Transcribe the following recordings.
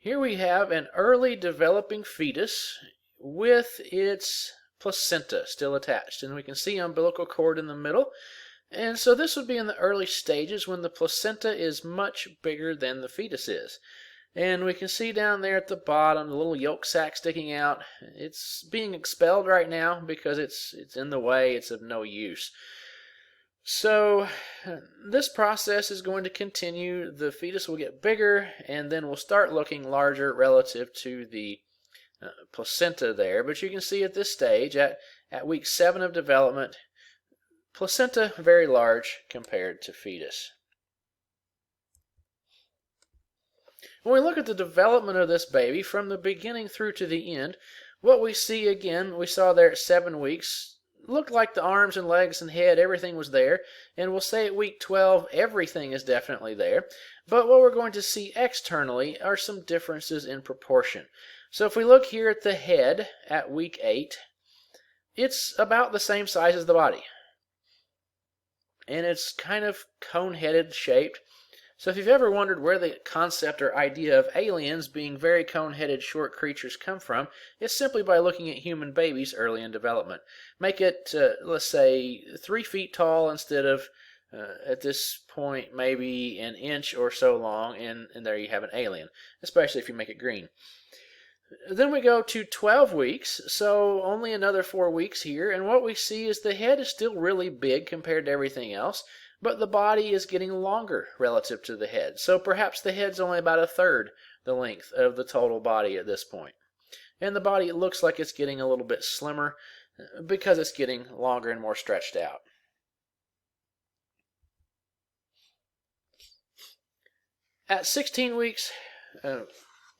Here we have an early developing fetus with its placenta still attached. And we can see umbilical cord in the middle. And so this would be in the early stages when the placenta is much bigger than the fetus is. And we can see down there at the bottom the little yolk sac sticking out. It's being expelled right now because it's in the way. It's of no use. So this process is going to continue. The fetus will get bigger and then will start looking larger relative to the placenta there. But you can see at this stage, at week 7 of development, placenta very large compared to fetus. When we look at the development of this baby from the beginning through to the end, what we see again, we saw there at 7 weeks, looked like the arms and legs and head, everything was there. And we'll say at week 12, everything is definitely there. But what we're going to see externally are some differences in proportion. So if we look here at the head at week 8, it's about the same size as the body. And it's kind of cone-headed shaped. So if you've ever wondered where the concept or idea of aliens being very cone-headed short creatures come from, it's simply by looking at human babies early in development. Make it, let's say, 3 feet tall instead of, at this point, maybe an inch or so long, and there you have an alien, especially if you make it green. Then we go to 12 weeks, so only another 4 weeks here, and what we see is the head is still really big compared to everything else, but the body is getting longer relative to the head. So perhaps the head's only about 1/3 the length of the total body at this point. And the body looks like it's getting a little bit slimmer because it's getting longer and more stretched out. At 16 weeks,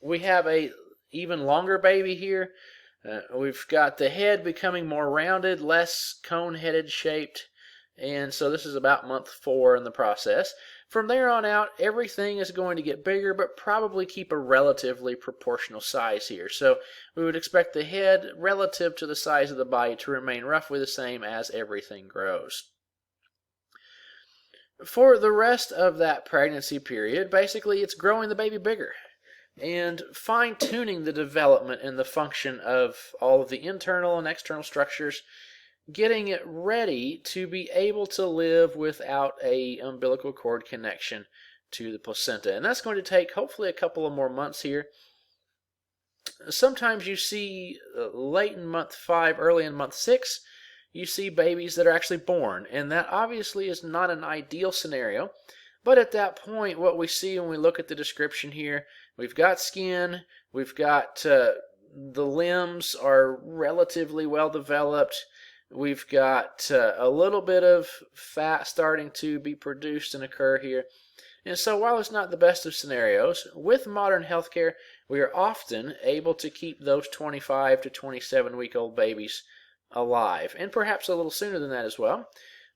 we have a even longer baby here. We've got the head becoming more rounded, less cone-headed shaped. And so this is about month 4 in the process. From there on out, everything is going to get bigger, but probably keep a relatively proportional size here. So we would expect the head relative to the size of the body to remain roughly the same as everything grows. For the rest of that pregnancy period, basically it's growing the baby bigger and fine-tuning the development and the function of all of the internal and external structures, getting it ready to be able to live without a umbilical cord connection to the placenta. And that's going to take hopefully a couple of more months here. Sometimes you see late in month 5, early in month 6, you see babies that are actually born. And that obviously is not an ideal scenario. But at that point, what we see when we look at the description here, we've got skin, we've got the limbs are relatively well developed. We've got a little bit of fat starting to be produced and occur here. And so while it's not the best of scenarios, with modern healthcare, we are often able to keep those 25 to 27-week-old babies alive, and perhaps a little sooner than that as well.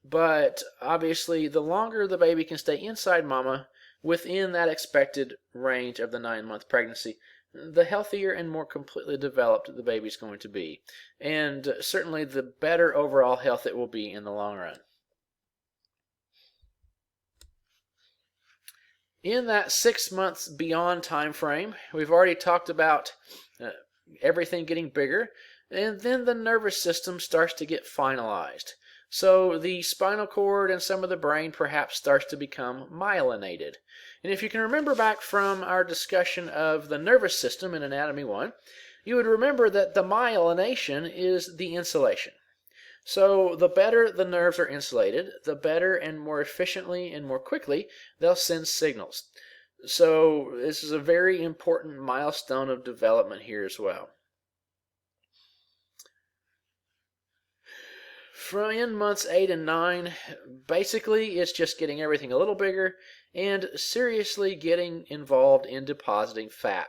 But obviously, the longer the baby can stay inside mama within that expected range of the 9-month pregnancy, the healthier and more completely developed the baby's going to be. And certainly the better overall health it will be in the long run. In that 6 months beyond time frame, we've already talked about everything getting bigger, and then the nervous system starts to get finalized. So the spinal cord and some of the brain perhaps starts to become myelinated. And if you can remember back from our discussion of the nervous system in Anatomy 1, you would remember that the myelination is the insulation. So the better the nerves are insulated, the better and more efficiently and more quickly they'll send signals. So this is a very important milestone of development here as well. From in months 8 and 9, basically it's just getting everything a little bigger and seriously getting involved in depositing fat.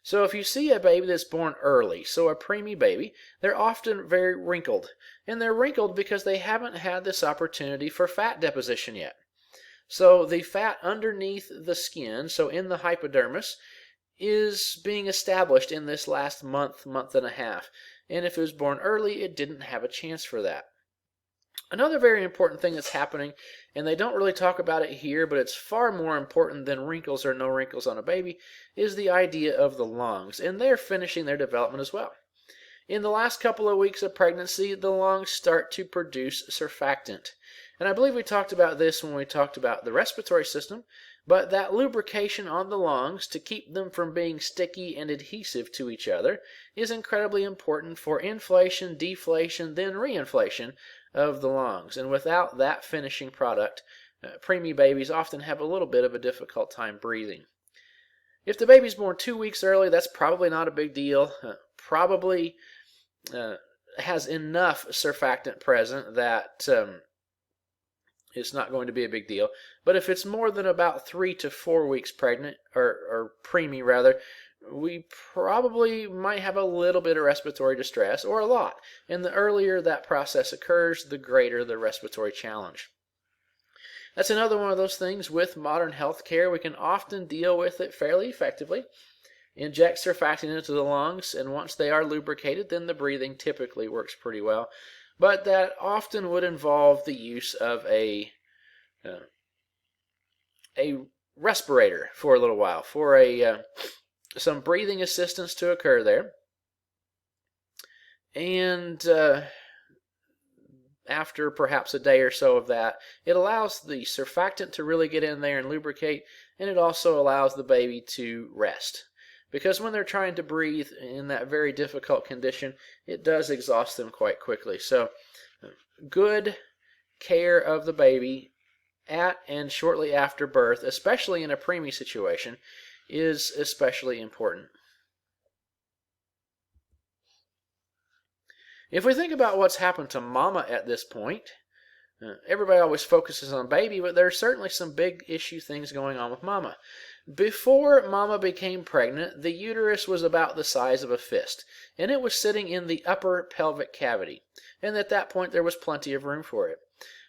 So if you see a baby that's born early, so a preemie baby, they're often very wrinkled. And they're wrinkled because they haven't had this opportunity for fat deposition yet. So the fat underneath the skin, so in the hypodermis, is being established in this last month, month and a half. And if it was born early, it didn't have a chance for that. Another very important thing that's happening, and they don't really talk about it here, but it's far more important than wrinkles or no wrinkles on a baby, is the idea of the lungs, and they're finishing their development as well. In the last couple of weeks of pregnancy, the lungs start to produce surfactant. And I believe we talked about this when we talked about the respiratory system, but that lubrication on the lungs to keep them from being sticky and adhesive to each other is incredibly important for inflation, deflation, then reinflation of the lungs. And without that finishing product, preemie babies often have a little bit of a difficult time breathing. If the baby's born 2 weeks early, that's probably not a big deal. Probably has enough surfactant present that it's not going to be a big deal. But if it's more than about 3 to 4 weeks pregnant, or preemie rather, we probably might have a little bit of respiratory distress, or a lot. And the earlier that process occurs, the greater the respiratory challenge. That's another one of those things with modern healthcare. We can often deal with it fairly effectively. Inject surfactant into the lungs, and once they are lubricated, then the breathing typically works pretty well. But that often would involve the use of a respirator for a little while, for some breathing assistance to occur there. And after perhaps a day or so of that, it allows the surfactant to really get in there and lubricate, and it also allows the baby to rest. Because when they're trying to breathe in that very difficult condition, it does exhaust them quite quickly. So good care of the baby at and shortly after birth, especially in a preemie situation, is especially important. If we think about what's happened to mama at this point, everybody always focuses on baby, but there's certainly some big issue things going on with mama. Before mama became pregnant, the uterus was about the size of a fist, and it was sitting in the upper pelvic cavity. And at that point, there was plenty of room for it.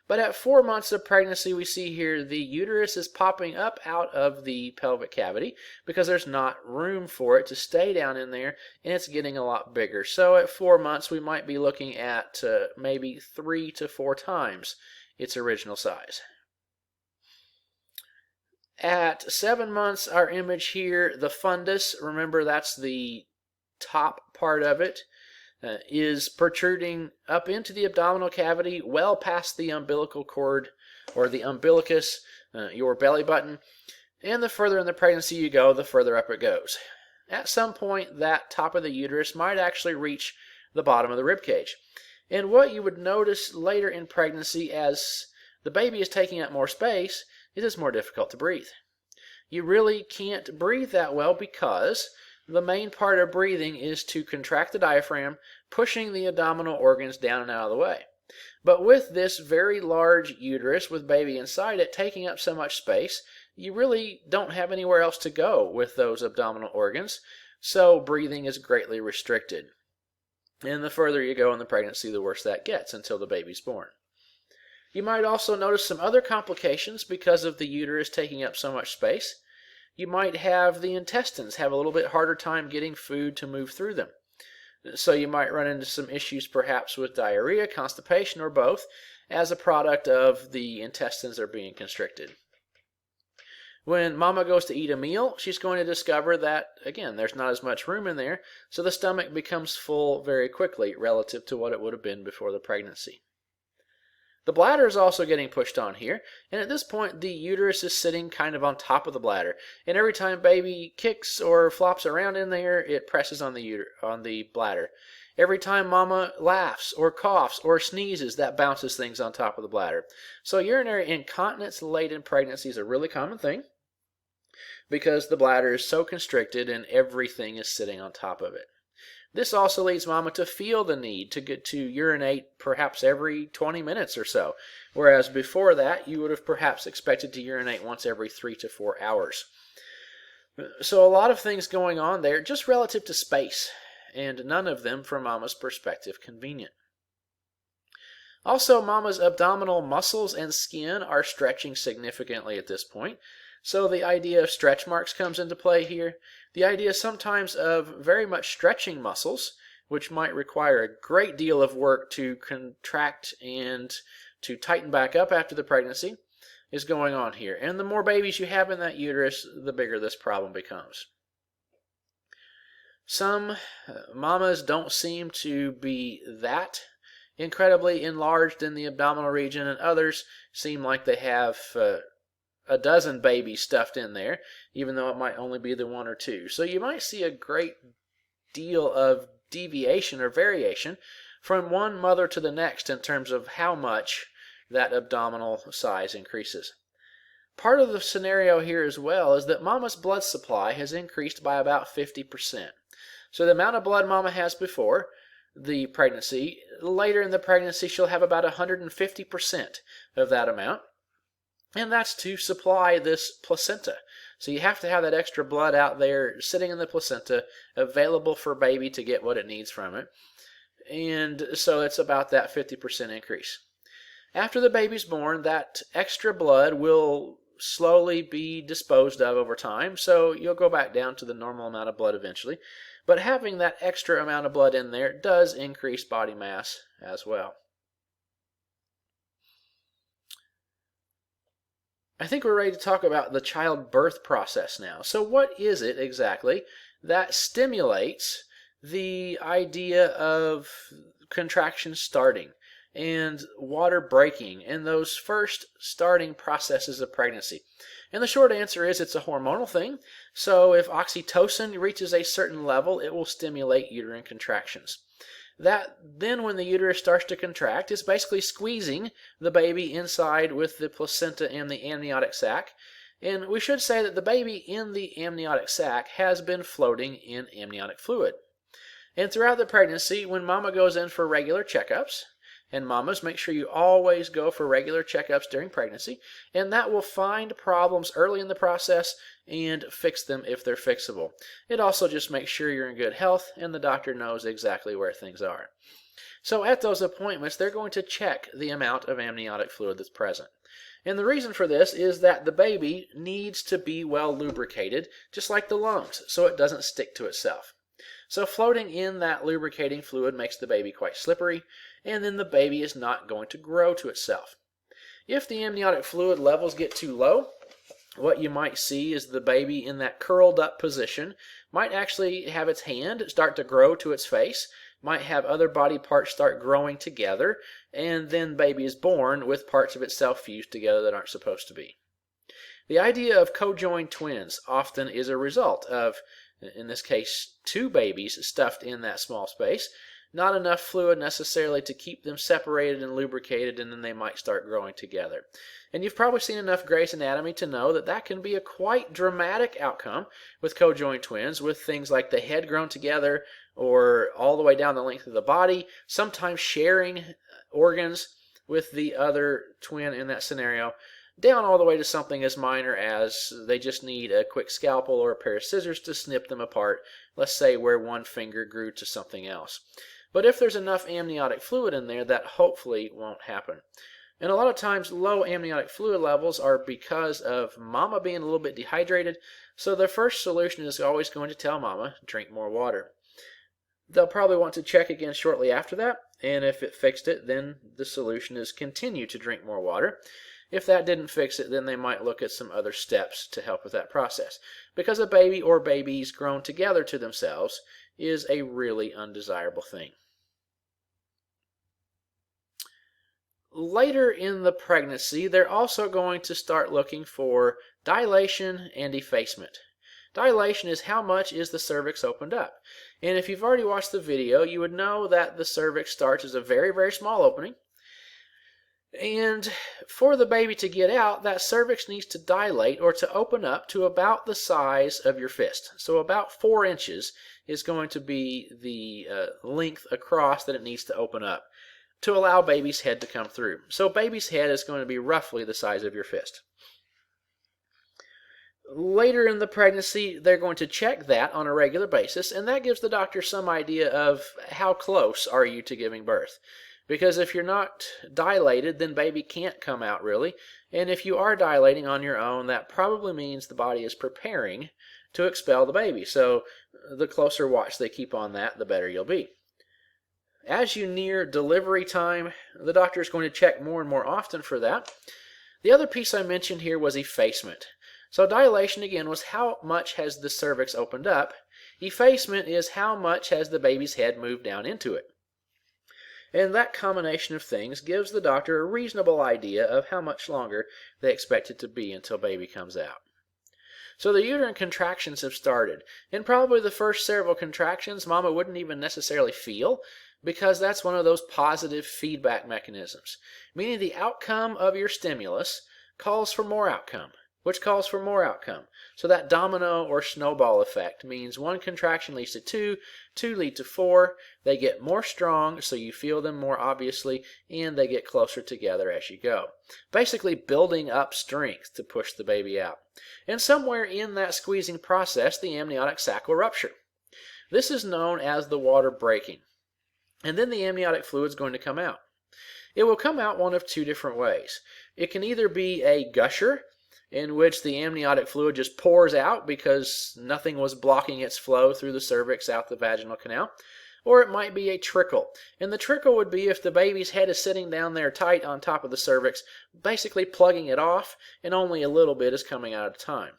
But at 4 months of pregnancy, we see here the uterus is popping up out of the pelvic cavity because there's not room for it to stay down in there, and it's getting a lot bigger. So at 4 months, we might be looking at maybe 3 to 4 times its original size. At 7 months, our image here, the fundus, remember that's the top part of it, is protruding up into the abdominal cavity, well past the umbilical cord, or the umbilicus, your belly button. And the further in the pregnancy you go, the further up it goes. At some point, that top of the uterus might actually reach the bottom of the rib cage. And what you would notice later in pregnancy, as the baby is taking up more space, it is more difficult to breathe. You really can't breathe that well because the main part of breathing is to contract the diaphragm, pushing the abdominal organs down and out of the way. But with this very large uterus with baby inside it taking up so much space, you really don't have anywhere else to go with those abdominal organs, so breathing is greatly restricted. And the further you go in the pregnancy, the worse that gets until the baby's born. You might also notice some other complications because of the uterus taking up so much space. You might have the intestines have a little bit harder time getting food to move through them. So you might run into some issues perhaps with diarrhea, constipation, or both as a product of the intestines are being constricted. When mama goes to eat a meal, she's going to discover that, again, there's not as much room in there, so the stomach becomes full very quickly relative to what it would have been before the pregnancy. The bladder is also getting pushed on here, and at this point the uterus is sitting kind of on top of the bladder, and every time baby kicks or flops around in there, it presses on the bladder. Every time mama laughs or coughs or sneezes, that bounces things on top of the bladder. So urinary incontinence late in pregnancy is a really common thing because the bladder is so constricted and everything is sitting on top of it. This also leads mama to feel the need to urinate perhaps every 20 minutes or so, whereas before that you would have perhaps expected to urinate once every 3 to 4 hours. So a lot of things going on there just relative to space, and none of them from mama's perspective convenient. Also, mama's abdominal muscles and skin are stretching significantly at this point. So the idea of stretch marks comes into play here. The idea sometimes of very much stretching muscles, which might require a great deal of work to contract and to tighten back up after the pregnancy, is going on here. And the more babies you have in that uterus, the bigger this problem becomes. Some mamas don't seem to be that incredibly enlarged in the abdominal region, and others seem like they have a dozen babies stuffed in there, even though it might only be the one or two. So you might see a great deal of deviation or variation from one mother to the next in terms of how much that abdominal size increases. Part of the scenario here as well is that mama's blood supply has increased by about 50%. So the amount of blood mama has before the pregnancy, later in the pregnancy she'll have about 150% of that amount. And that's to supply this placenta. So you have to have that extra blood out there sitting in the placenta available for baby to get what it needs from it. And so it's about that 50% increase. After the baby's born, that extra blood will slowly be disposed of over time. So you'll go back down to the normal amount of blood eventually. But having that extra amount of blood in there does increase body mass as well. I think we're ready to talk about the childbirth process now. So what is it exactly that stimulates the idea of contraction starting and water breaking and those first starting processes of pregnancy? And the short answer is it's a hormonal thing. So if oxytocin reaches a certain level, it will stimulate uterine contractions. That then, when the uterus starts to contract, is basically squeezing the baby inside with the placenta and the amniotic sac. And we should say that the baby in the amniotic sac has been floating in amniotic fluid. And throughout the pregnancy, when mama goes in for regular checkups, and mamas, make sure you always go for regular checkups during pregnancy, and that will find problems early in the process and fix them if they're fixable. It also just makes sure you're in good health and the doctor knows exactly where things are. So at those appointments, they're going to check the amount of amniotic fluid that's present. And the reason for this is that the baby needs to be well lubricated, just like the lungs, so it doesn't stick to itself. So floating in that lubricating fluid makes the baby quite slippery, and then the baby is not going to grow to itself. If the amniotic fluid levels get too low, what you might see is the baby in that curled up position might actually have its hand start to grow to its face, might have other body parts start growing together, and then baby is born with parts of itself fused together that aren't supposed to be. The idea of co-joined twins often is a result of, in this case, two babies stuffed in that small space. Not enough fluid necessarily to keep them separated and lubricated, and then they might start growing together. And you've probably seen enough Grey's Anatomy to know that that can be a quite dramatic outcome with co-joined twins, with things like the head grown together or all the way down the length of the body, sometimes sharing organs with the other twin in that scenario, down all the way to something as minor as they just need a quick scalpel or a pair of scissors to snip them apart, let's say where one finger grew to something else. But if there's enough amniotic fluid in there, that hopefully won't happen. And a lot of times low amniotic fluid levels are because of mama being a little bit dehydrated, so the first solution is always going to tell mama, drink more water. They'll probably want to check again shortly after that, and if it fixed it, then the solution is continue to drink more water. If that didn't fix it, then they might look at some other steps to help with that process. Because a baby or babies grown together to themselves is a really undesirable thing. Later in the pregnancy, they're also going to start looking for dilation and effacement. Dilation is how much is the cervix opened up. And if you've already watched the video, you would know that the cervix starts as a very, very small opening. And for the baby to get out, that cervix needs to dilate or to open up to about the size of your fist. So about 4 inches is going to be the length across that it needs to open up to allow baby's head to come through. So baby's head is going to be roughly the size of your fist. Later in the pregnancy, they're going to check that on a regular basis, and that gives the doctor some idea of how close are you to giving birth. Because if you're not dilated, then baby can't come out really. And if you are dilating on your own, that probably means the body is preparing to expel the baby. So the closer watch they keep on that, the better you'll be. As you near delivery time, the doctor is going to check more and more often for that. The other piece I mentioned here was effacement. So dilation, again, was how much has the cervix opened up. Effacement is how much has the baby's head moved down into it. And that combination of things gives the doctor a reasonable idea of how much longer they expect it to be until baby comes out. So the uterine contractions have started, and probably the first several contractions mama wouldn't even necessarily feel, because that's one of those positive feedback mechanisms, meaning the outcome of your stimulus calls for more outcome, which calls for more outcome. So that domino or snowball effect means one contraction leads to two, two lead to four, they get more strong so you feel them more obviously, and they get closer together as you go. Basically building up strength to push the baby out. And somewhere in that squeezing process, the amniotic sac will rupture. This is known as the water breaking. And then the amniotic fluid is going to come out. It will come out one of two different ways. It can either be a gusher, in which the amniotic fluid just pours out because nothing was blocking its flow through the cervix out the vaginal canal, or it might be a trickle. And the trickle would be if the baby's head is sitting down there tight on top of the cervix, basically plugging it off, and only a little bit is coming out at a time.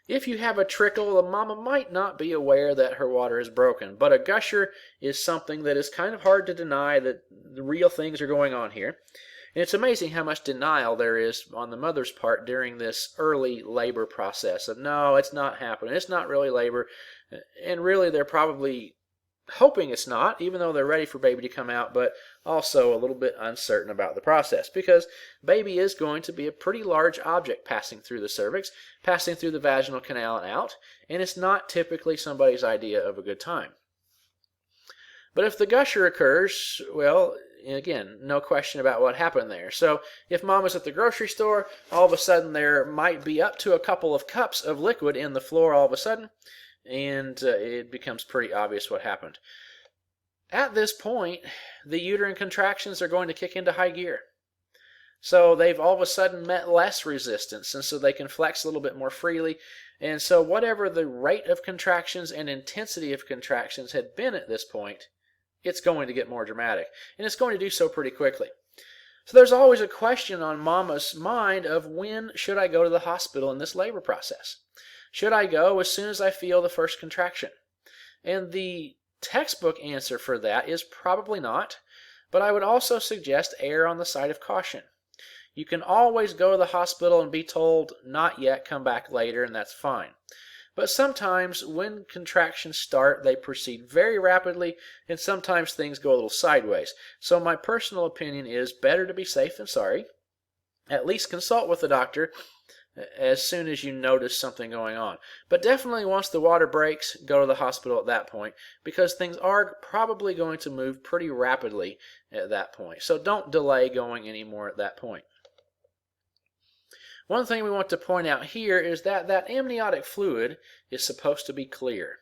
If you have a trickle, the mama might not be aware that her water is broken, but a gusher is something that is kind of hard to deny that the real things are going on here. And it's amazing how much denial there is on the mother's part during this early labor process of, no, it's not happening, it's not really labor, and really they're probably hoping it's not, even though they're ready for baby to come out, but also a little bit uncertain about the process, because baby is going to be a pretty large object passing through the cervix, passing through the vaginal canal and out, and it's not typically somebody's idea of a good time. But if the gusher occurs, well, again, no question about what happened there. So if mama's at the grocery store, all of a sudden there might be up to a couple of cups of liquid in the floor all of a sudden, and it becomes pretty obvious what happened. At this point, the uterine contractions are going to kick into high gear. So they've all of a sudden met less resistance, and so they can flex a little bit more freely. And so whatever the rate of contractions and intensity of contractions had been at this point, it's going to get more dramatic. And it's going to do so pretty quickly. So there's always a question on mama's mind of, when should I go to the hospital in this labor process? Should I go as soon as I feel the first contraction? And the textbook answer for that is probably not, but I would also suggest err on the side of caution. You can always go to the hospital and be told, not yet, come back later, and that's fine. But sometimes when contractions start, they proceed very rapidly, and sometimes things go a little sideways. So my personal opinion is better to be safe than sorry. At least consult with the doctor as soon as you notice something going on. But definitely once the water breaks, go to the hospital at that point, because things are probably going to move pretty rapidly at that point. So don't delay going anymore at that point. One thing we want to point out here is that that amniotic fluid is supposed to be clear.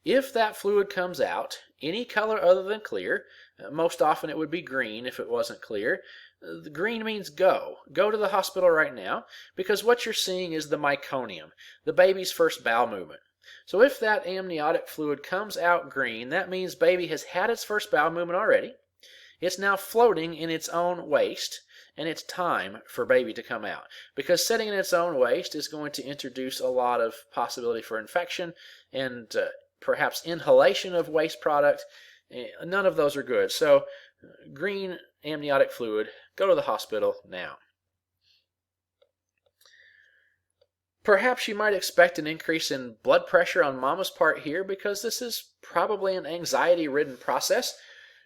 If that fluid comes out any color other than clear, most often it would be green if it wasn't clear. The green means go. Go to the hospital right now, because what you're seeing is the meconium, the baby's first bowel movement. So if that amniotic fluid comes out green, that means baby has had its first bowel movement already. It's now floating in its own waste, and it's time for baby to come out. Because sitting in its own waste is going to introduce a lot of possibility for infection and perhaps inhalation of waste product. None of those are good. So green amniotic fluid, go to the hospital now. Perhaps you might expect an increase in blood pressure on mama's part here, because this is probably an anxiety-ridden process,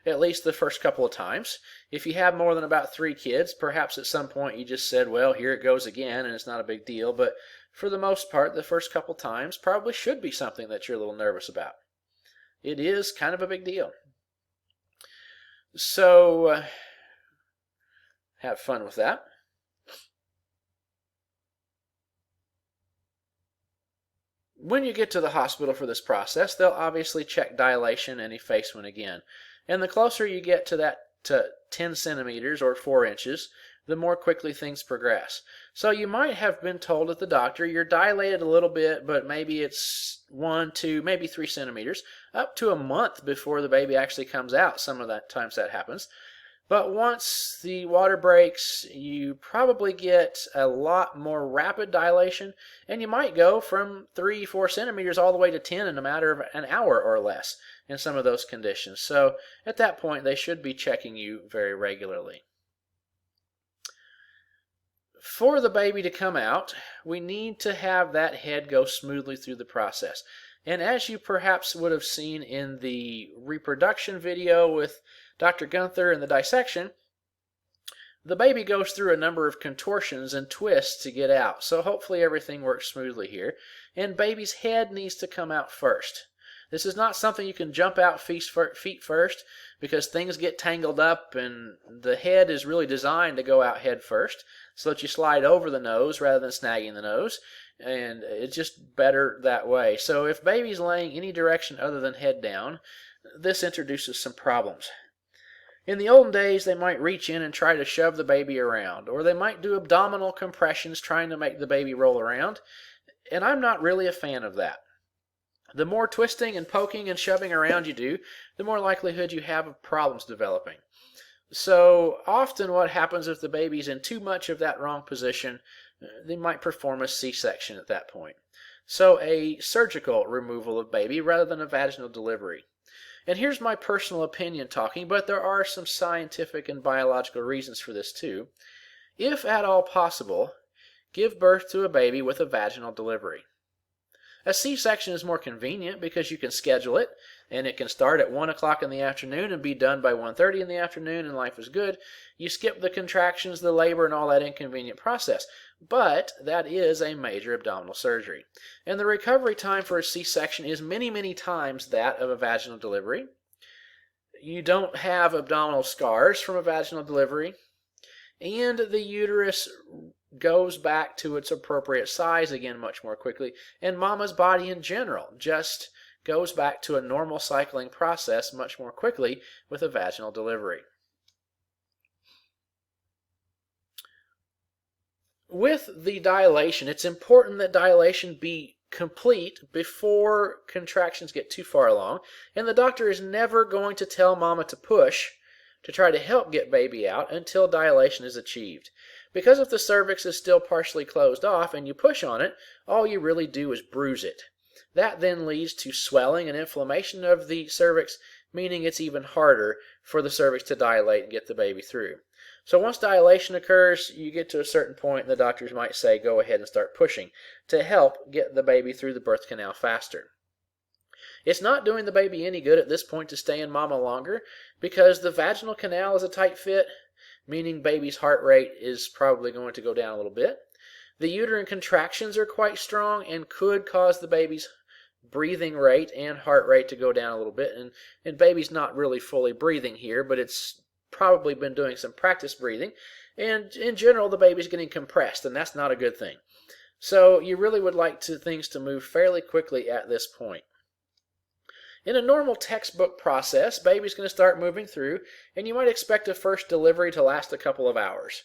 at least the first couple of times. If you have more than about 3 kids, perhaps at some point you just said, well, here it goes again, and it's not a big deal. But for the most part, the first couple times probably should be something that you're a little nervous about. It is kind of a big deal. So have fun with that. When you get to the hospital for this process, they'll obviously check dilation and effacement again. And the closer you get to that 10 centimeters or 4 inches, the more quickly things progress. So you might have been told at the doctor you're dilated a little bit, but maybe it's 1, 2, maybe 3 centimeters, up to a month before the baby actually comes out. Some of that times that happens. But once the water breaks, you probably get a lot more rapid dilation, and you might go from 3, 4 centimeters all the way to 10 in a matter of an hour or less in some of those conditions. So at that point, they should be checking you very regularly. For the baby to come out, we need to have that head go smoothly through the process. And as you perhaps would have seen in the reproduction video with Dr. Gunther and the dissection, the baby goes through a number of contortions and twists to get out. So hopefully everything works smoothly here. And baby's head needs to come out first. This is not something you can jump out feet first, because things get tangled up, and the head is really designed to go out head first so that you slide over the nose rather than snagging the nose, and it's just better that way. So if baby's laying any direction other than head down, this introduces some problems. In the olden days, they might reach in and try to shove the baby around, or they might do abdominal compressions trying to make the baby roll around, and I'm not really a fan of that. The more twisting and poking and shoving around you do, the more likelihood you have of problems developing. So often what happens if the baby's in too much of that wrong position, they might perform a C-section at that point. So a surgical removal of baby rather than a vaginal delivery. And here's my personal opinion talking, but there are some scientific and biological reasons for this too. If at all possible, give birth to a baby with a vaginal delivery. A C-section is more convenient because you can schedule it, and it can start at 1 o'clock in the afternoon and be done by 1:30 in the afternoon, and life is good. You skip the contractions, the labor, and all that inconvenient process. But that is a major abdominal surgery. And the recovery time for a C-section is many, many times that of a vaginal delivery. You don't have abdominal scars from a vaginal delivery. And the uterus goes back to its appropriate size again much more quickly. And mama's body in general just goes back to a normal cycling process much more quickly with a vaginal delivery. With the dilation, it's important that dilation be complete before contractions get too far along, and the doctor is never going to tell mama to push to try to help get baby out until dilation is achieved. Because if the cervix is still partially closed off and you push on it, all you really do is bruise it. That then leads to swelling and inflammation of the cervix, meaning it's even harder for the cervix to dilate and get the baby through. So once dilation occurs, you get to a certain point, and the doctors might say, go ahead and start pushing to help get the baby through the birth canal faster. It's not doing the baby any good at this point to stay in mama longer, because the vaginal canal is a tight fit, meaning baby's heart rate is probably going to go down a little bit. The uterine contractions are quite strong and could cause the baby's breathing rate and heart rate to go down a little bit. And baby's not really fully breathing here, but it's probably been doing some practice breathing. And in general, the baby's getting compressed, and that's not a good thing. So you really would like things to move fairly quickly at this point. In a normal textbook process, baby's going to start moving through, and you might expect a first delivery to last a couple of hours.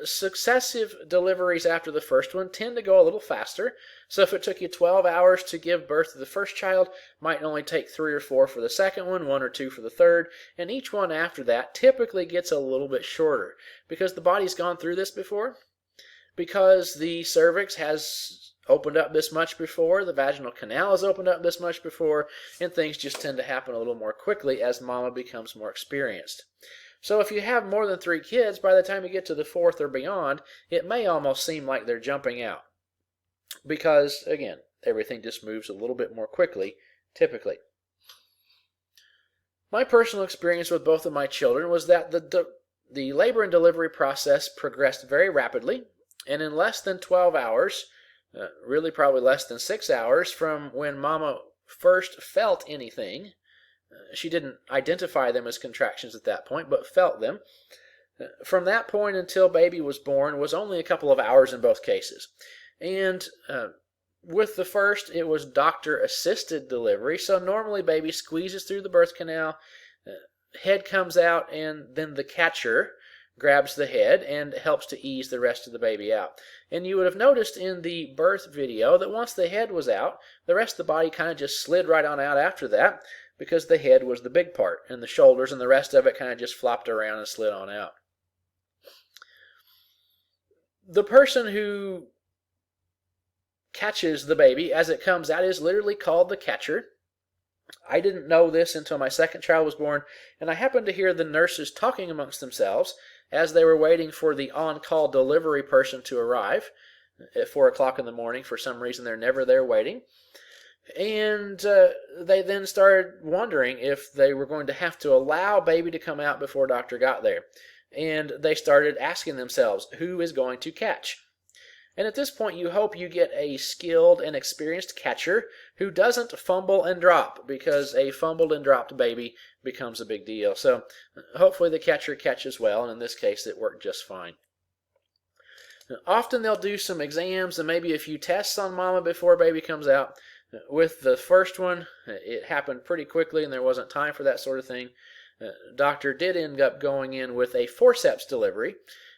Successive deliveries after the first one tend to go a little faster, so if it took you 12 hours to give birth to the first child, might only take 3 or 4 for the second one, 1 or 2 for the third, and each one after that typically gets a little bit shorter, because the body's gone through this before, because the cervix has opened up this much before, the vaginal canal has opened up this much before, and things just tend to happen a little more quickly as mama becomes more experienced. So if you have more than 3 kids, by the time you get to the 4th or beyond, it may almost seem like they're jumping out. Because, again, everything just moves a little bit more quickly, typically. My personal experience with both of my children was that the labor and delivery process progressed very rapidly, and in less than 12 hours, really probably less than 6 hours from when mama first felt anything. She didn't identify them as contractions at that point, but felt them. From that point until baby was born was only a couple of hours in both cases. And with the first, it was doctor-assisted delivery, so normally baby squeezes through the birth canal, head comes out, and then the catcher grabs the head and helps to ease the rest of the baby out. And you would have noticed in the birth video that once the head was out, the rest of the body kind of just slid right on out after that, because the head was the big part, and the shoulders and the rest of it kind of just flopped around and slid on out. The person who catches the baby as it comes out is literally called the catcher. I didn't know this until my second child was born, and I happened to hear the nurses talking amongst themselves as they were waiting for the on-call delivery person to arrive at 4 o'clock in the morning. For some reason, they're never there waiting. And they then started wondering if they were going to have to allow baby to come out before doctor got there. And they started asking themselves, who is going to catch? And at this point, you hope you get a skilled and experienced catcher who doesn't fumble and drop, because a fumbled and dropped baby becomes a big deal. So hopefully the catcher catches well, and in this case, it worked just fine. Often they'll do some exams and maybe a few tests on mama before baby comes out. With the first one, it happened pretty quickly and there wasn't time for that sort of thing. Doctor did end up going in with a forceps delivery,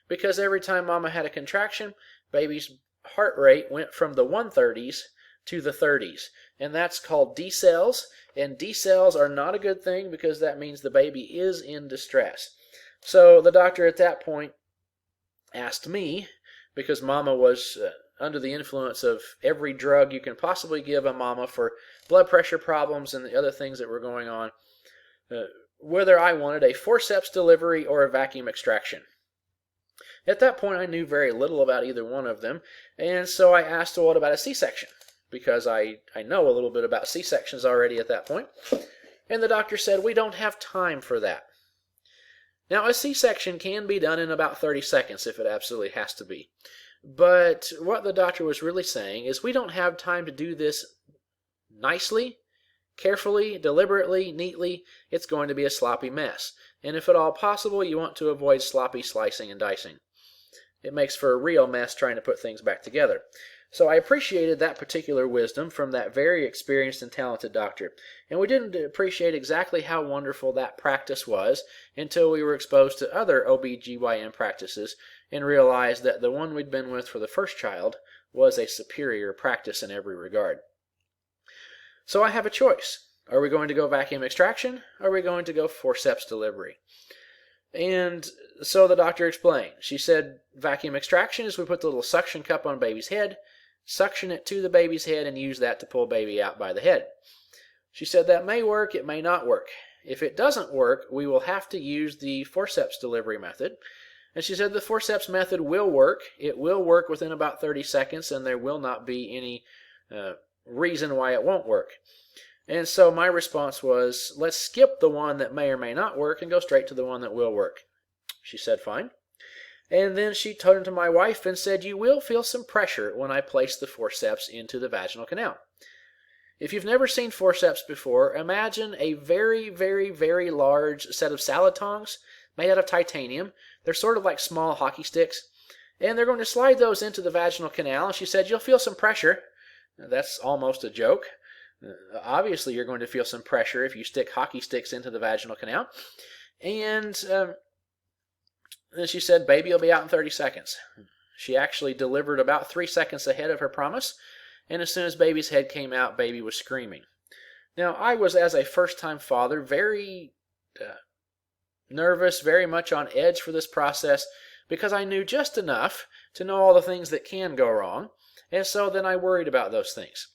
because every time mama had a contraction, baby's heart rate went from the 130s to the 30s. And that's called decels. And decels are not a good thing, because that means the baby is in distress. So the doctor at that point asked me, because mama was under the influence of every drug you can possibly give a mama for blood pressure problems and the other things that were going on, whether I wanted a forceps delivery or a vacuum extraction. At that point, I knew very little about either one of them, and so I asked, well, what about a C-section? Because I know a little bit about C-sections already at that point. And the doctor said, we don't have time for that. Now, a C-section can be done in about 30 seconds if it absolutely has to be. But what the doctor was really saying is we don't have time to do this nicely, carefully, deliberately, neatly. It's going to be a sloppy mess. And if at all possible, you want to avoid sloppy slicing and dicing. It makes for a real mess trying to put things back together. So I appreciated that particular wisdom from that very experienced and talented doctor. And we didn't appreciate exactly how wonderful that practice was until we were exposed to other OB/GYN practices and realized that the one we'd been with for the first child was a superior practice in every regard. So I have a choice. Are we going to go vacuum extraction? Or are we going to go forceps delivery? And so the doctor explained. She said vacuum extraction is we put the little suction cup on baby's head, suction it to the baby's head, and use that to pull baby out by the head. She said that may work, it may not work. If it doesn't work, we will have to use the forceps delivery method. And she said the forceps method will work. It will work within about 30 seconds, and there will not be any reason why it won't work. And so my response was, let's skip the one that may or may not work and go straight to the one that will work. She said, fine. And then she turned to my wife and said, you will feel some pressure when I place the forceps into the vaginal canal. If you've never seen forceps before, imagine a very, very, very large set of salad tongs made out of titanium. They're sort of like small hockey sticks. And they're going to slide those into the vaginal canal. And she said, you'll feel some pressure. That's almost a joke. Obviously, you're going to feel some pressure if you stick hockey sticks into the vaginal canal. And then she said, baby will be out in 30 seconds. She actually delivered about 3 seconds ahead of her promise. And as soon as baby's head came out, baby was screaming. Now, I was, as a first-time father, very nervous, very much on edge for this process, because I knew just enough to know all the things that can go wrong. And so then I worried about those things.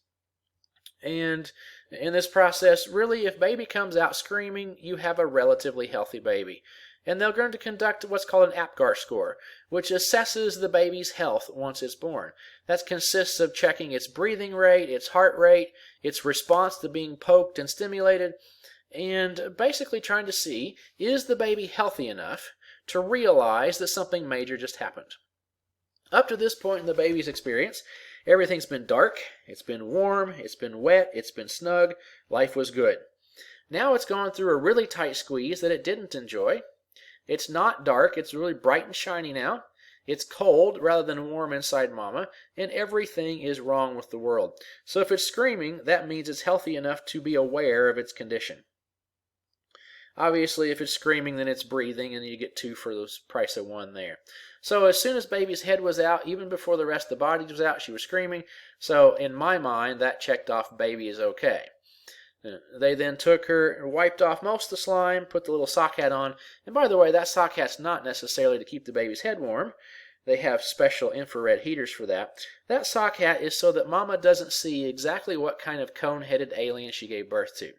And in this process, really, if baby comes out screaming, you have a relatively healthy baby. And they're going to conduct what's called an APGAR score, which assesses the baby's health once it's born. That consists of checking its breathing rate, its heart rate, its response to being poked and stimulated, and basically trying to see, is the baby healthy enough to realize that something major just happened. Up to this point in the baby's experience, everything's been dark, it's been warm, it's been wet, it's been snug, life was good. Now it's gone through a really tight squeeze that it didn't enjoy. It's not dark, it's really bright and shiny now. It's cold rather than warm inside mama, and everything is wrong with the world. So if it's screaming, that means it's healthy enough to be aware of its condition. Obviously, if it's screaming, then it's breathing, and you get 2 for the price of 1 there. So as soon as baby's head was out, even before the rest of the body was out, she was screaming. So in my mind, that checked off baby is okay. They then took her and wiped off most of the slime, put the little sock hat on. And by the way, that sock hat's not necessarily to keep the baby's head warm. They have special infrared heaters for that. That sock hat is so that mama doesn't see exactly what kind of cone-headed alien she gave birth to,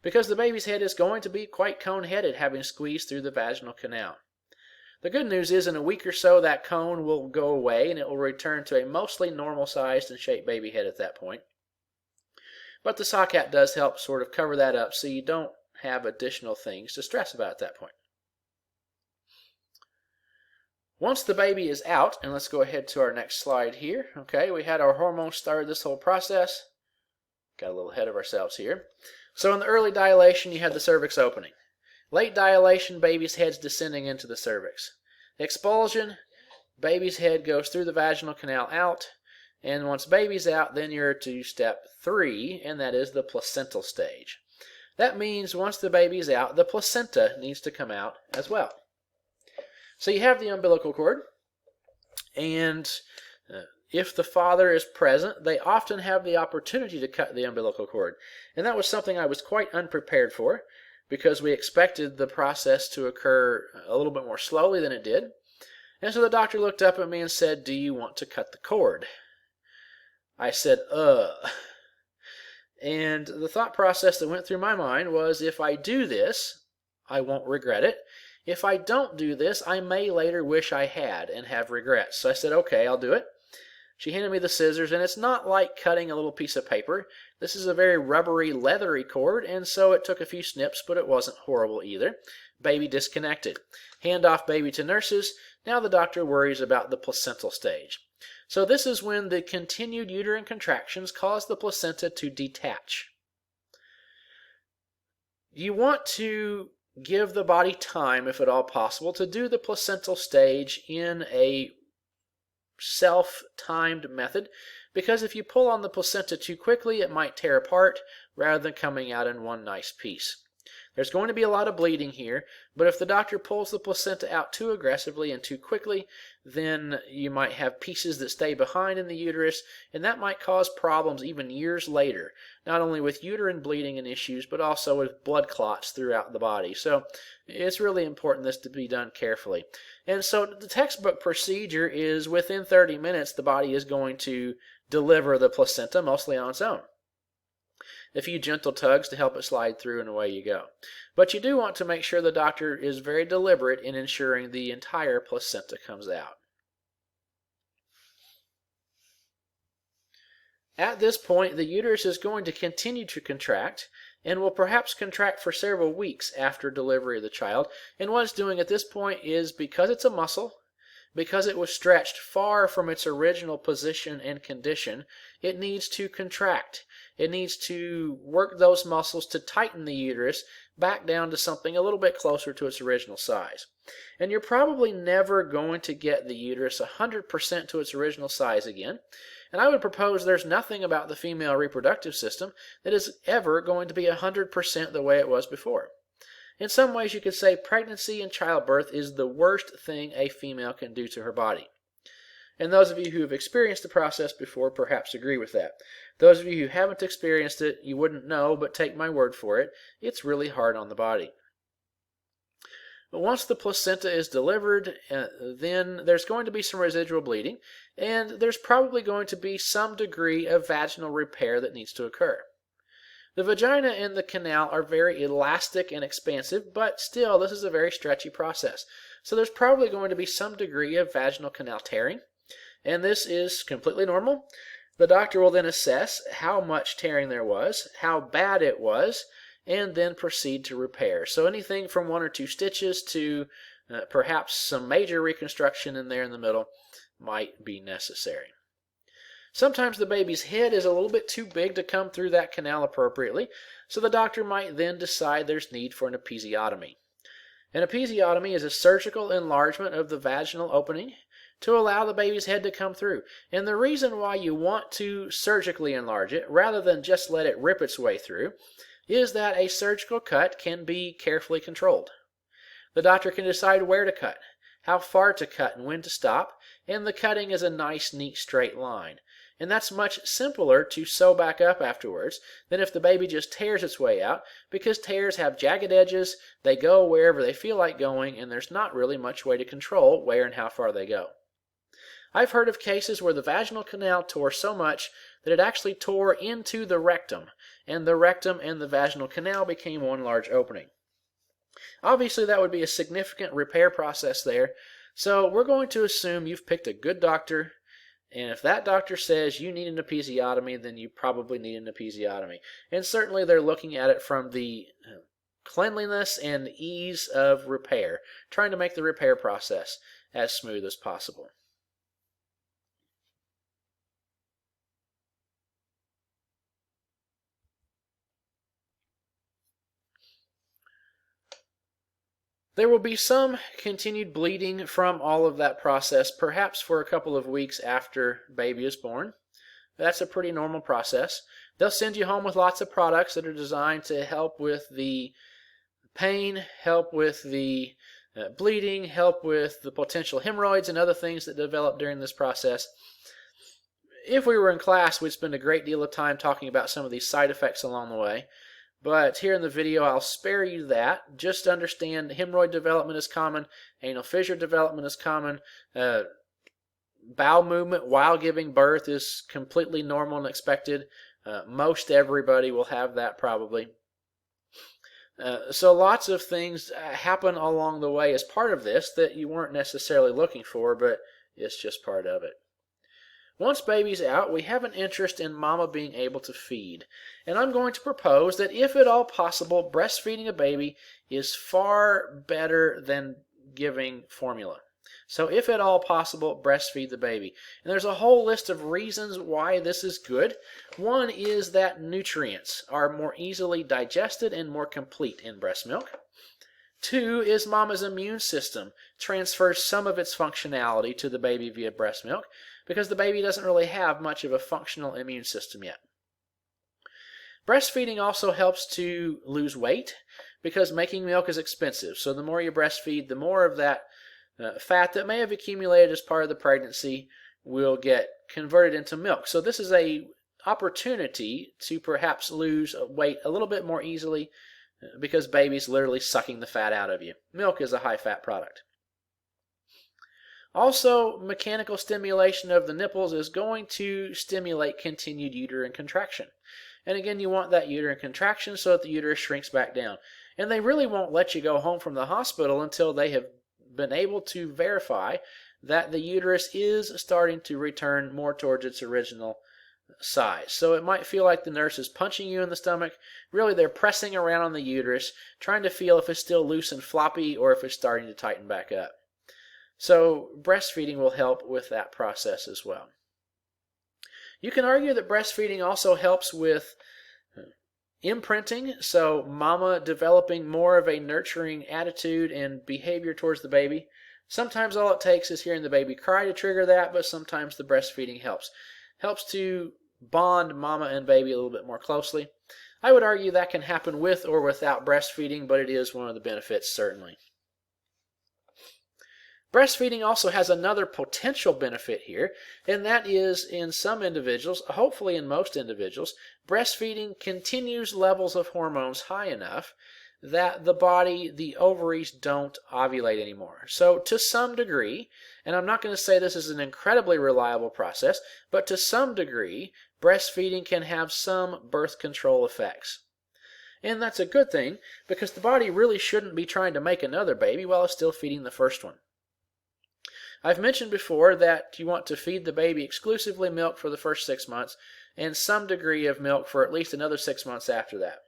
because the baby's head is going to be quite cone-headed, having squeezed through the vaginal canal. The good news is in a week or so that cone will go away and it will return to a mostly normal-sized and shaped baby head at that point. But the sock hat does help sort of cover that up so you don't have additional things to stress about at that point. Once the baby is out, and let's go ahead to our next slide here. Okay, we had our hormones started this whole process. Got a little ahead of ourselves here. So in the early dilation, you had the cervix opening. Late dilation, baby's head's descending into the cervix. Expulsion, baby's head goes through the vaginal canal out. And once baby's out, then you're to step 3, and that is the placental stage. That means once the baby's out, the placenta needs to come out as well. So you have the umbilical cord, and if the father is present, they often have the opportunity to cut the umbilical cord. And that was something I was quite unprepared for, because we expected the process to occur a little bit more slowly than it did. And so the doctor looked up at me and said, "Do you want to cut the cord?" I said, And the thought process that went through my mind was, if I do this, I won't regret it. If I don't do this, I may later wish I had and have regrets. So I said, okay, I'll do it. She handed me the scissors, and it's not like cutting a little piece of paper. This is a very rubbery, leathery cord, and so it took a few snips, but it wasn't horrible either. Baby disconnected. Hand off baby to nurses. Now the doctor worries about the placental stage. So this is when the continued uterine contractions cause the placenta to detach. You want to give the body time, if at all possible, to do the placental stage in a self-timed method, because if you pull on the placenta too quickly, it might tear apart rather than coming out in one nice piece. There's going to be a lot of bleeding here, but if the doctor pulls the placenta out too aggressively and too quickly, then you might have pieces that stay behind in the uterus, and that might cause problems even years later, not only with uterine bleeding and issues, but also with blood clots throughout the body. So it's really important this to be done carefully. And so the textbook procedure is within 30 minutes, the body is going to deliver the placenta, mostly on its own. A few gentle tugs to help it slide through, and away you go. But you do want to make sure the doctor is very deliberate in ensuring the entire placenta comes out. At this point, the uterus is going to continue to contract and will perhaps contract for several weeks after delivery of the child. And what it's doing at this point is, because it's a muscle, because it was stretched far from its original position and condition, it needs to contract. It needs to work those muscles to tighten the uterus back down to something a little bit closer to its original size. And you're probably never going to get the uterus 100% to its original size again. And I would propose there's nothing about the female reproductive system that is ever going to be 100% the way it was before. In some ways, you could say pregnancy and childbirth is the worst thing a female can do to her body. And those of you who have experienced the process before perhaps agree with that. Those of you who haven't experienced it, you wouldn't know, but take my word for it, it's really hard on the body. But once the placenta is delivered, then there's going to be some residual bleeding, and there's probably going to be some degree of vaginal repair that needs to occur. The vagina and the canal are very elastic and expansive, but still, this is a very stretchy process. So there's probably going to be some degree of vaginal canal tearing, and this is completely normal. The doctor will then assess how much tearing there was, how bad it was, and then proceed to repair. So anything from 1 or 2 stitches to perhaps some major reconstruction in there in the middle might be necessary. Sometimes the baby's head is a little bit too big to come through that canal appropriately, so the doctor might then decide there's need for an episiotomy. An episiotomy is a surgical enlargement of the vaginal opening to allow the baby's head to come through. And the reason why you want to surgically enlarge it, rather than just let it rip its way through, is that a surgical cut can be carefully controlled. The doctor can decide where to cut, how far to cut, and when to stop, and the cutting is a nice, neat, straight line. And that's much simpler to sew back up afterwards than if the baby just tears its way out, because tears have jagged edges, they go wherever they feel like going, and there's not really much way to control where and how far they go. I've heard of cases where the vaginal canal tore so much that it actually tore into the rectum, and the rectum and the vaginal canal became one large opening. Obviously, that would be a significant repair process there, so we're going to assume you've picked a good doctor, and if that doctor says you need an episiotomy, then you probably need an episiotomy. And certainly they're looking at it from the cleanliness and ease of repair, trying to make the repair process as smooth as possible. There will be some continued bleeding from all of that process, perhaps for a couple of weeks after baby is born. That's a pretty normal process. They'll send you home with lots of products that are designed to help with the pain, help with the bleeding, help with the potential hemorrhoids and other things that develop during this process. If we were in class, we'd spend a great deal of time talking about some of these side effects along the way. But here in the video, I'll spare you that. Just understand hemorrhoid development is common, anal fissure development is common, bowel movement while giving birth is completely normal and expected. Most everybody will have that probably. So lots of things happen along the way as part of this that you weren't necessarily looking for, but it's just part of it. Once baby's out, we have an interest in mama being able to feed. And I'm going to propose that if at all possible, breastfeeding a baby is far better than giving formula. So if at all possible, breastfeed the baby. And there's a whole list of reasons why this is good. One is that nutrients are more easily digested and more complete in breast milk. Two is mama's immune system transfers some of its functionality to the baby via breast milk, because the baby doesn't really have much of a functional immune system yet. Breastfeeding also helps to lose weight, because making milk is expensive. So the more you breastfeed, the more of that fat that may have accumulated as part of the pregnancy will get converted into milk. So this is an opportunity to perhaps lose weight a little bit more easily, because baby's literally sucking the fat out of you. Milk is a high-fat product. Also, mechanical stimulation of the nipples is going to stimulate continued uterine contraction. And again, you want that uterine contraction so that the uterus shrinks back down. And they really won't let you go home from the hospital until they have been able to verify that the uterus is starting to return more towards its original size. So it might feel like the nurse is punching you in the stomach. Really, they're pressing around on the uterus, trying to feel if it's still loose and floppy or if it's starting to tighten back up. So breastfeeding will help with that process as well. You can argue that breastfeeding also helps with imprinting, so mama developing more of a nurturing attitude and behavior towards the baby. Sometimes all it takes is hearing the baby cry to trigger that, but sometimes the breastfeeding helps. Helps to bond mama and baby a little bit more closely. I would argue that can happen with or without breastfeeding, but it is one of the benefits certainly. Breastfeeding also has another potential benefit here, and that is in some individuals, hopefully in most individuals, breastfeeding continues levels of hormones high enough that the body, the ovaries, don't ovulate anymore. So to some degree, and I'm not going to say this is an incredibly reliable process, but to some degree, breastfeeding can have some birth control effects. And that's a good thing, because the body really shouldn't be trying to make another baby while it's still feeding the first one. I've mentioned before that you want to feed the baby exclusively milk for the first 6 months and some degree of milk for at least another 6 months after that.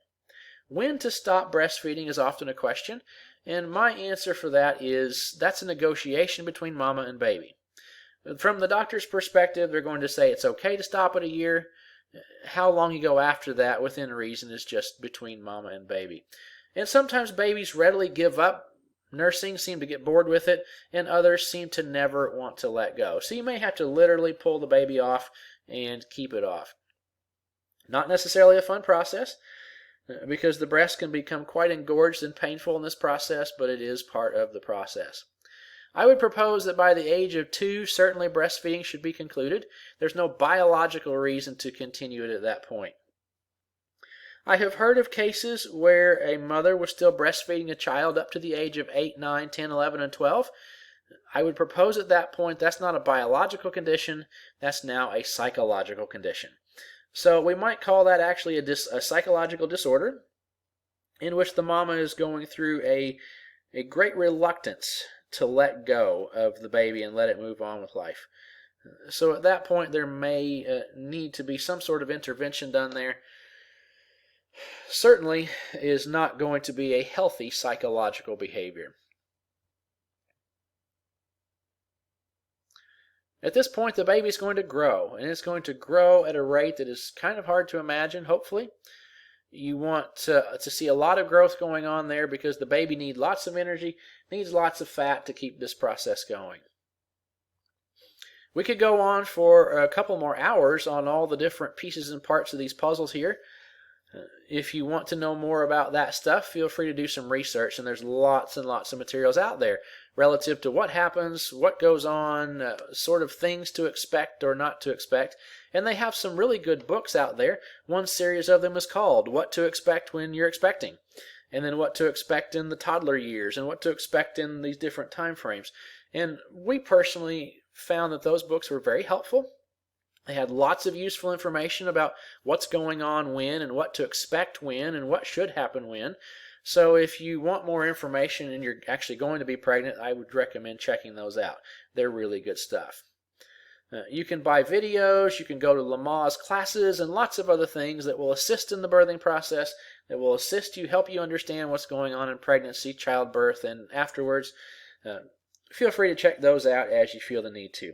When to stop breastfeeding is often a question, and my answer for that is that's a negotiation between mama and baby. From the doctor's perspective, they're going to say it's okay to stop at a year. How long you go after that within reason is just between mama and baby. And sometimes babies readily give up nursing, seem to get bored with it, and others seem to never want to let go. So you may have to literally pull the baby off and keep it off. Not necessarily a fun process. because the breast can become quite engorged and painful in this process, but it is part of the process. I would propose that by the age of 2, certainly breastfeeding should be concluded. There's no biological reason to continue it at that point. I have heard of cases where a mother was still breastfeeding a child up to the age of 8, 9, 10, 11, and 12. I would propose at that point that's not a biological condition, that's now a psychological condition. So we might call that actually a psychological disorder in which the mama is going through a great reluctance to let go of the baby and let it move on with life. So at that point there may need to be some sort of intervention done there. Certainly is not going to be a healthy psychological behavior. At this point, the baby is going to grow, and it's going to grow at a rate that is kind of hard to imagine, hopefully. You want to see a lot of growth going on there because the baby needs lots of energy, needs lots of fat to keep this process going. We could go on for a couple more hours on all the different pieces and parts of these puzzles here. If you want to know more about that stuff, feel free to do some research, and there's lots and lots of materials out there relative to what happens, what goes on, sort of things to expect or not to expect. And they have some really good books out there. One series of them is called What to Expect When You're Expecting, and then What to Expect in the Toddler Years, and What to Expect in these different time frames. And we personally found that those books were very helpful. They had lots of useful information about what's going on when and what to expect when and what should happen when. So if you want more information and you're actually going to be pregnant, I would recommend checking those out. They're really good stuff. You can buy videos, you can go to Lama's classes, and lots of other things that will assist in the birthing process, that will assist you, help you understand what's going on in pregnancy, childbirth, and afterwards. Feel free to check those out as you feel the need to.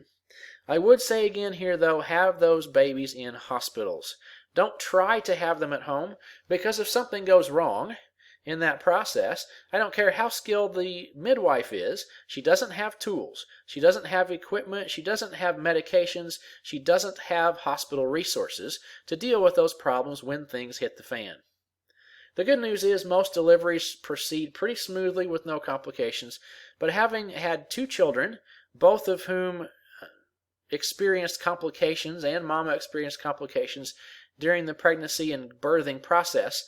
I would say again here, though, have those babies in hospitals. Don't try to have them at home, because if something goes wrong in that process, I don't care how skilled the midwife is, she doesn't have tools, she doesn't have equipment, she doesn't have medications, she doesn't have hospital resources to deal with those problems when things hit the fan. The good news is most deliveries proceed pretty smoothly with no complications, but having had 2 children, both of whom experienced complications and mama experienced complications during the pregnancy and birthing process,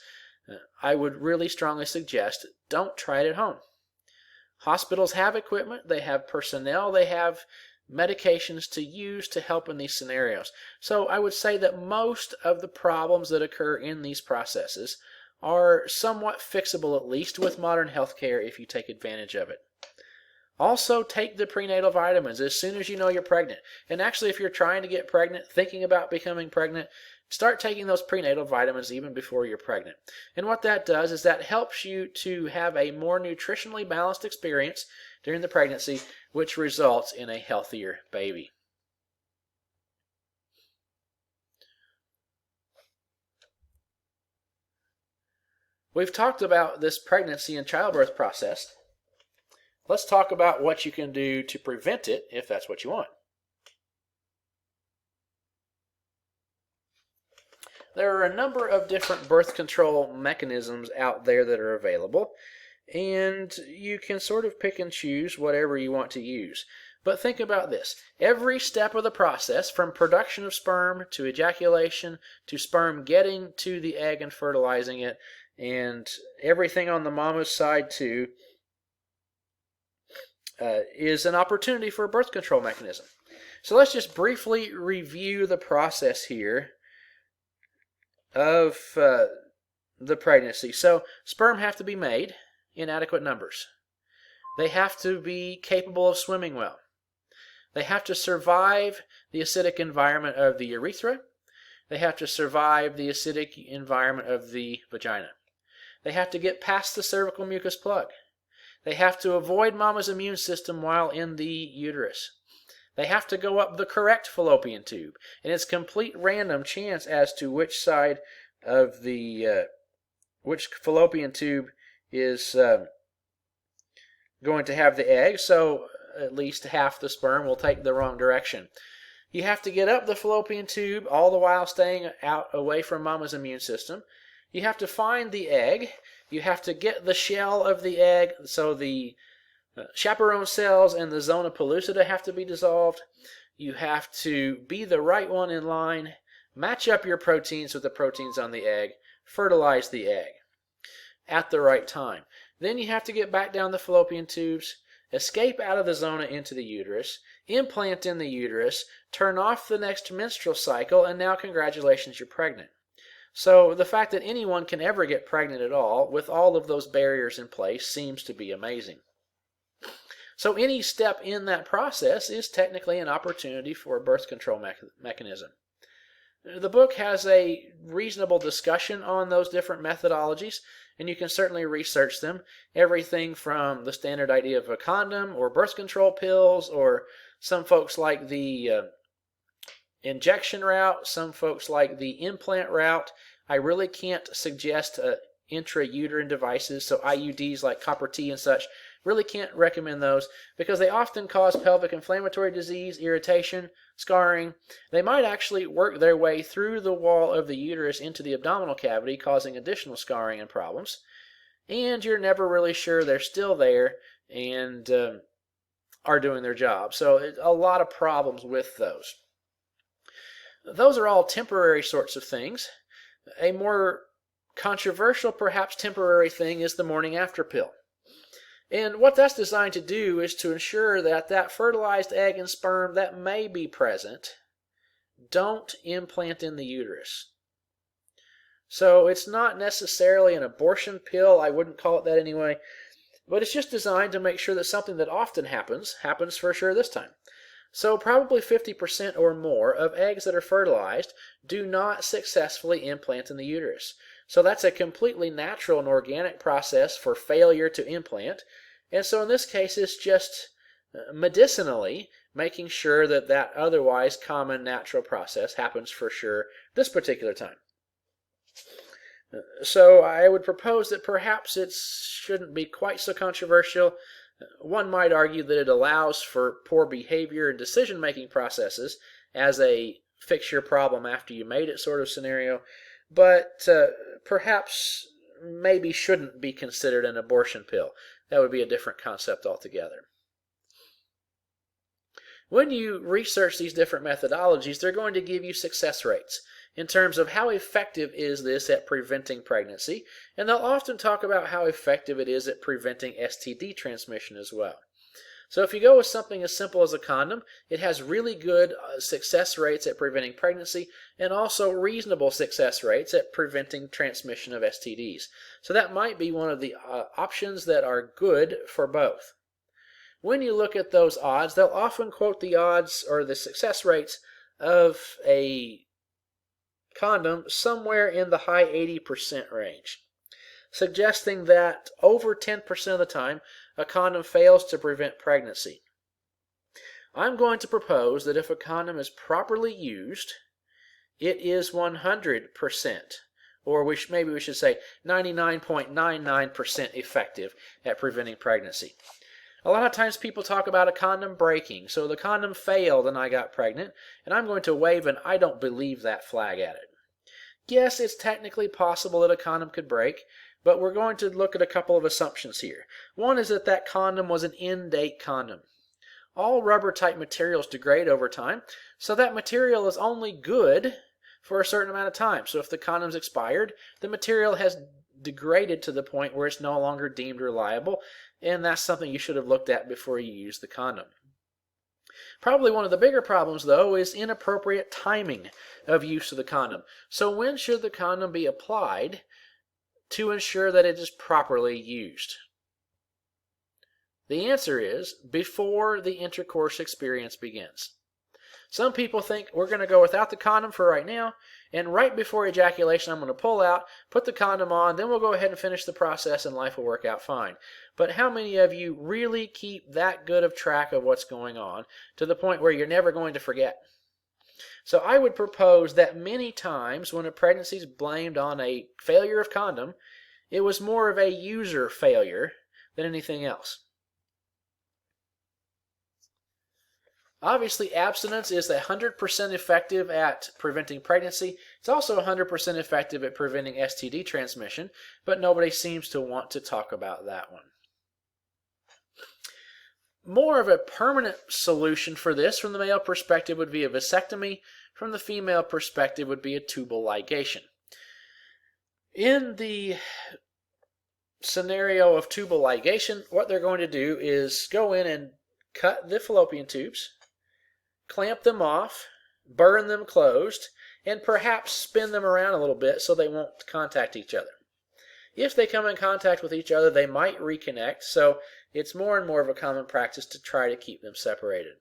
I would really strongly suggest don't try it at home. Hospitals have equipment, they have personnel, they have medications to use to help in these scenarios. So I would say that most of the problems that occur in these processes are somewhat fixable, at least with modern healthcare, if you take advantage of it. Also, take the prenatal vitamins as soon as you know you're pregnant. And actually, if you're trying to get pregnant, thinking about becoming pregnant, start taking those prenatal vitamins even before you're pregnant. And what that does is that helps you to have a more nutritionally balanced experience during the pregnancy, which results in a healthier baby. We've talked about this pregnancy and childbirth process. Let's talk about what you can do to prevent it if that's what you want. There are a number of different birth control mechanisms out there that are available, and you can sort of pick and choose whatever you want to use. But think about this. Every step of the process, from production of sperm to ejaculation to sperm getting to the egg and fertilizing it, and everything on the mama's side too, is an opportunity for a birth control mechanism. So let's just briefly review the process here of the pregnancy. So sperm have to be made in adequate numbers. They have to be capable of swimming well. They have to survive the acidic environment of the urethra. They have to survive the acidic environment of the vagina. They have to get past the cervical mucus plug. They have to avoid mama's immune system while in the uterus. They have to go up the correct fallopian tube. And it's complete random chance as to which side of the, which fallopian tube is going to have the egg. So at least half the sperm will take the wrong direction. You have to get up the fallopian tube all the while staying out away from mama's immune system. You have to find the egg. You have to get the shell of the egg, so the chaperone cells and the zona pellucida have to be dissolved. You have to be the right one in line, match up your proteins with the proteins on the egg, fertilize the egg at the right time. Then you have to get back down the fallopian tubes, escape out of the zona into the uterus, implant in the uterus, turn off the next menstrual cycle, and now congratulations, you're pregnant. So the fact that anyone can ever get pregnant at all with all of those barriers in place seems to be amazing. So any step in that process is technically an opportunity for a birth control mechanism. The book has a reasonable discussion on those different methodologies, and you can certainly research them. Everything from the standard idea of a condom or birth control pills, or some folks like the injection route, some folks like the implant route. I really can't suggest intrauterine devices, so IUDs like copper T and such. Really can't recommend those because they often cause pelvic inflammatory disease, irritation, scarring. They might actually work their way through the wall of the uterus into the abdominal cavity, causing additional scarring and problems. And you're never really sure they're still there and are doing their job. So a lot of problems with those. Those are all temporary sorts of things. A more controversial, perhaps temporary thing is the morning after pill. And what that's designed to do is to ensure that that fertilized egg and sperm that may be present don't implant in the uterus. So it's not necessarily an abortion pill, I wouldn't call it that anyway, but it's just designed to make sure that something that often happens for sure this time. So probably 50% or more of eggs that are fertilized do not successfully implant in the uterus. So that's a completely natural and organic process for failure to implant. And so in this case, it's just medicinally making sure that that otherwise common natural process happens for sure this particular time. So I would propose that perhaps it shouldn't be quite so controversial. One might argue that it allows for poor behavior and decision-making processes as a fix your problem after you made it sort of scenario, but perhaps maybe shouldn't be considered an abortion pill. That would be a different concept altogether. When you research these different methodologies, they're going to give you success rates in terms of how effective is this at preventing pregnancy, and they'll often talk about how effective it is at preventing STD transmission as well. So if you go with something as simple as a condom, it has really good success rates at preventing pregnancy and also reasonable success rates at preventing transmission of STDs. So that might be one of the options that are good for both. When you look at those odds, they'll often quote the odds or the success rates of a condom somewhere in the high 80% range, suggesting that over 10% of the time a condom fails to prevent pregnancy. I'm going to propose that if a condom is properly used, it is 100%, or maybe we should say 99.99% effective at preventing pregnancy. A lot of times people talk about a condom breaking. So the condom failed and I got pregnant, and I'm going to wave an I don't believe that flag at it. Yes, it's technically possible that a condom could break, but we're going to look at a couple of assumptions here. One is that that condom was an in-date condom. All rubber-type materials degrade over time, so that material is only good for a certain amount of time. So if the condom's expired, the material has degraded to the point where it's no longer deemed reliable, and that's something you should have looked at before you use the condom. Probably one of the bigger problems, though, is inappropriate timing of use of the condom. So when should the condom be applied to ensure that it is properly used? The answer is before the intercourse experience begins. Some people think we're going to go without the condom for right now, and right before ejaculation I'm going to pull out, put the condom on, then we'll go ahead and finish the process and life will work out fine. But how many of you really keep that good of track of what's going on to the point where you're never going to forget? So I would propose that many times when a pregnancy is blamed on a failure of condom, it was more of a user failure than anything else. Obviously, abstinence is 100% effective at preventing pregnancy. It's also 100% effective at preventing STD transmission, but nobody seems to want to talk about that one. More of a permanent solution for this from the male perspective would be a vasectomy. From the female perspective would be a tubal ligation. In the scenario of tubal ligation, what they're going to do is go in and cut the fallopian tubes, clamp them off, burn them closed, and perhaps spin them around a little bit so they won't contact each other. If they come in contact with each other, they might reconnect, so it's more and more of a common practice to try to keep them separated.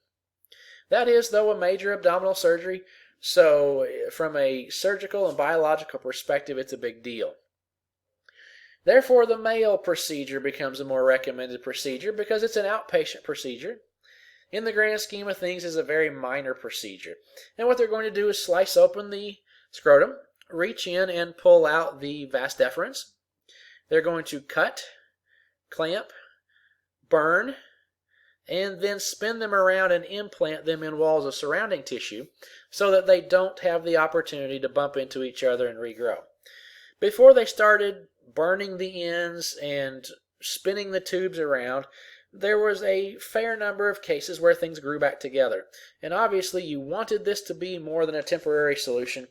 That is, though, a major abdominal surgery, so from a surgical and biological perspective, it's a big deal. Therefore, the male procedure becomes a more recommended procedure because it's an outpatient procedure. In the grand scheme of things, is a very minor procedure. And what they're going to do is slice open the scrotum, reach in and pull out the vas deferens. They're going to cut, clamp, burn, and then spin them around and implant them in walls of surrounding tissue so that they don't have the opportunity to bump into each other and regrow. Before they started burning the ends and spinning the tubes around, there was a fair number of cases where things grew back together. And obviously you wanted this to be more than a temporary solution.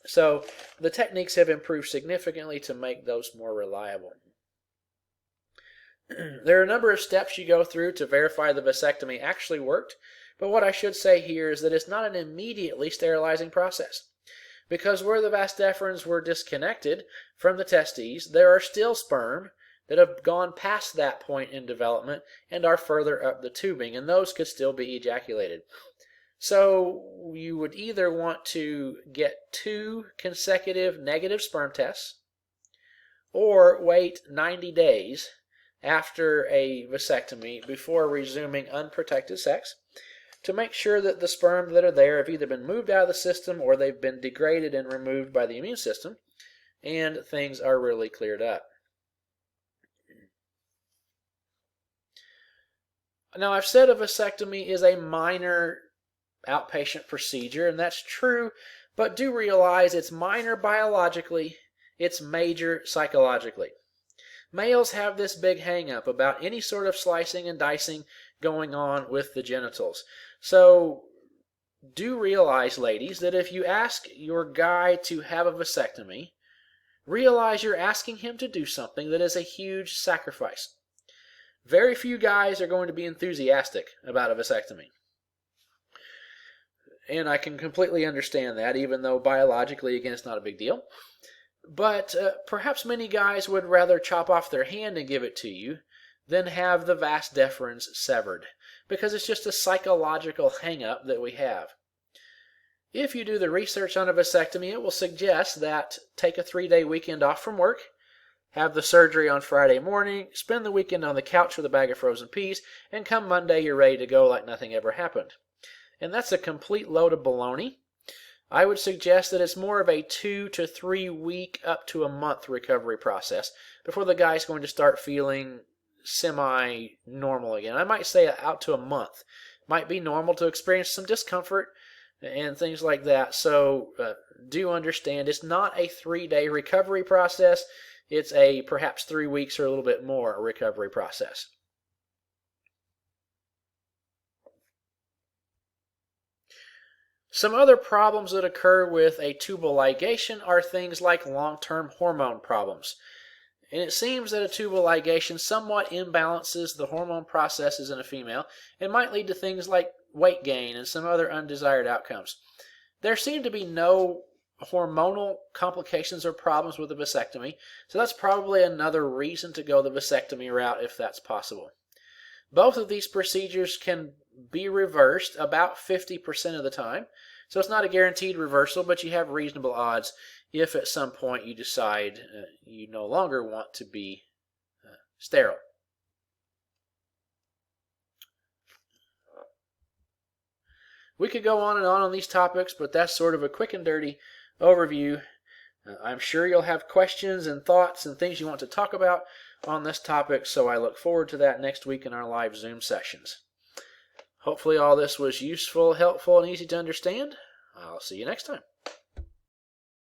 So the techniques have improved significantly to make those more reliable. There are a number of steps you go through to verify the vasectomy actually worked, but what I should say here is that it's not an immediately sterilizing process. Because where the vas deferens were disconnected from the testes, there are still sperm that have gone past that point in development and are further up the tubing, and those could still be ejaculated. So you would either want to get 2 consecutive negative sperm tests or wait 90 days after a vasectomy before resuming unprotected sex to make sure that the sperm that are there have either been moved out of the system or they've been degraded and removed by the immune system and things are really cleared up. Now, I've said a vasectomy is a minor outpatient procedure, and that's true, but do realize it's minor biologically, it's major psychologically. Males have this big hang-up about any sort of slicing and dicing going on with the genitals. So do realize, ladies, that if you ask your guy to have a vasectomy, realize you're asking him to do something that is a huge sacrifice. Very few guys are going to be enthusiastic about a vasectomy. And I can completely understand that, even though biologically, again, it's not a big deal. But perhaps many guys would rather chop off their hand and give it to you than have the vas deferens severed, because it's just a psychological hang-up that we have. If you do the research on a vasectomy, it will suggest that take a 3-day weekend off from work, have the surgery on Friday morning, spend the weekend on the couch with a bag of frozen peas, and come Monday you're ready to go like nothing ever happened. And that's a complete load of baloney. I would suggest that it's more of a 2 to 3 week up to a month recovery process before the guy's going to start feeling semi-normal again. I might say out to a month. Might be normal to experience some discomfort and things like that. So do understand it's not a 3-day recovery process. It's a perhaps 3 weeks or a little bit more recovery process. Some other problems that occur with a tubal ligation are things like long-term hormone problems. And it seems that a tubal ligation somewhat imbalances the hormone processes in a female and might lead to things like weight gain and some other undesired outcomes. There seem to be no hormonal complications or problems with a vasectomy, so that's probably another reason to go the vasectomy route if that's possible. Both of these procedures can be reversed about 50% of the time, so it's not a guaranteed reversal, but you have reasonable odds if at some point you decide you no longer want to be sterile. We could go on and on these topics, but that's sort of a quick and dirty overview. I'm sure you'll have questions and thoughts and things you want to talk about on this topic, so I look forward to that next week in our live Zoom sessions. Hopefully all this was useful, helpful, and easy to understand. I'll see you next time.